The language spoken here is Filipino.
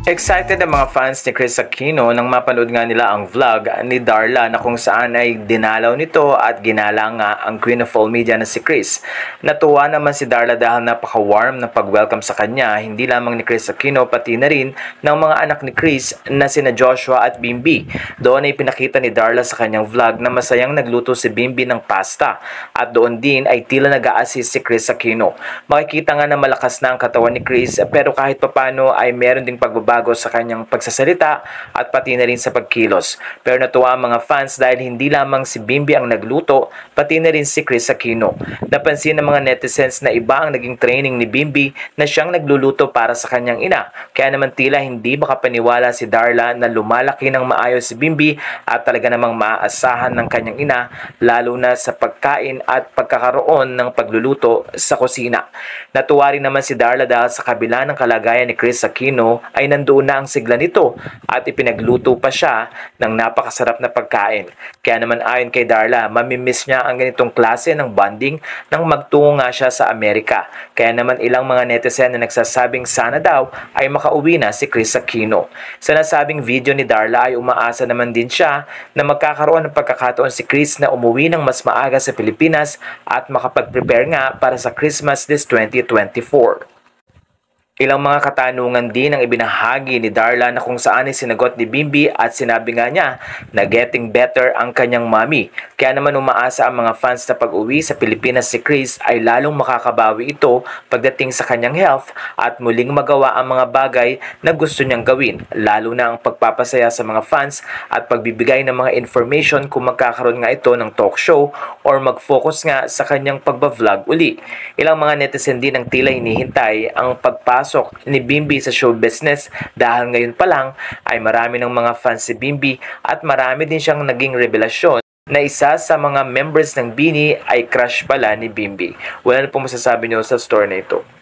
Excited ang mga fans ni Kris Aquino nang mapanood nga nila ang vlog ni Darla na kung saan ay dinalaw nito at ginala nga ang Queen of All Media na si Kris. Natuwa naman si Darla dahil napaka-warm ng pag-welcome sa kanya, hindi lamang ni Kris Aquino pati na rin ng mga anak ni Kris na sina Joshua at Bimbi. Doon ay pinakita ni Darla sa kanyang vlog na masayang nagluto si Bimbi ng pasta at doon din ay tila nag-a-assist si Kris Aquino. Makikita nga na malakas na ang katawan ni Kris pero kahit papano ay meron ding pagbabago sa kanyang pagsasalita at pati na rin sa pagkilos. Pero natuwa ang mga fans dahil hindi lamang si Bimbi ang nagluto, pati na rin si Kris Aquino. Napansin ng mga netizens na iba ang naging training ni Bimbi na siyang nagluluto para sa kanyang ina. Kaya naman tila hindi makapaniwala si Darla na lumalaki ng maayos si Bimbi at talaga namang maaasahan ng kanyang ina lalo na sa pagkain at pagkakaroon ng pagluluto sa kusina. Natuwa rin naman si Darla dahil sa kabila ng kalagayan ni Kris Aquino ay nandoon na ang sigla nito at ipinagluto pa siya ng napakasarap na pagkain. Kaya naman ayon kay Darla, mamimiss niya ang ganitong klase ng bonding nang magtungo nga siya sa Amerika. Kaya naman ilang mga netizen na nagsasabing sana daw ay makauwi na si Kris Aquino. Sa nasabing video ni Darla ay umaasa naman din siya na magkakaroon ng pagkakataon si Kris na umuwi ng mas maaga sa Pilipinas at makapag-prepare nga para sa Christmas this 2024. Ilang mga katanungan din ang ibinahagi ni Darla na kung saan ay sinagot ni Bimbi at sinabi nga niya na getting better ang kanyang mommy. Kaya naman umaasa ang mga fans na pag-uwi sa Pilipinas si Kris ay lalong makakabawi ito pagdating sa kanyang health at muling magawa ang mga bagay na gusto niyang gawin. Lalo na ang pagpapasaya sa mga fans at pagbibigay ng mga information kung magkakaroon nga ito ng talk show or mag-focus nga sa kanyang pagba-vlog uli. Ilang mga netizen din ang tila hinihintay ang pagpasok ni Bimbi sa show business dahil ngayon pa lang ay marami ng mga fans si Bimbi at marami din siyang naging revelasyon na isa sa mga members ng BINI ay crush pala ni Bimbi. Wala na pong masasabi niyo sa story na ito.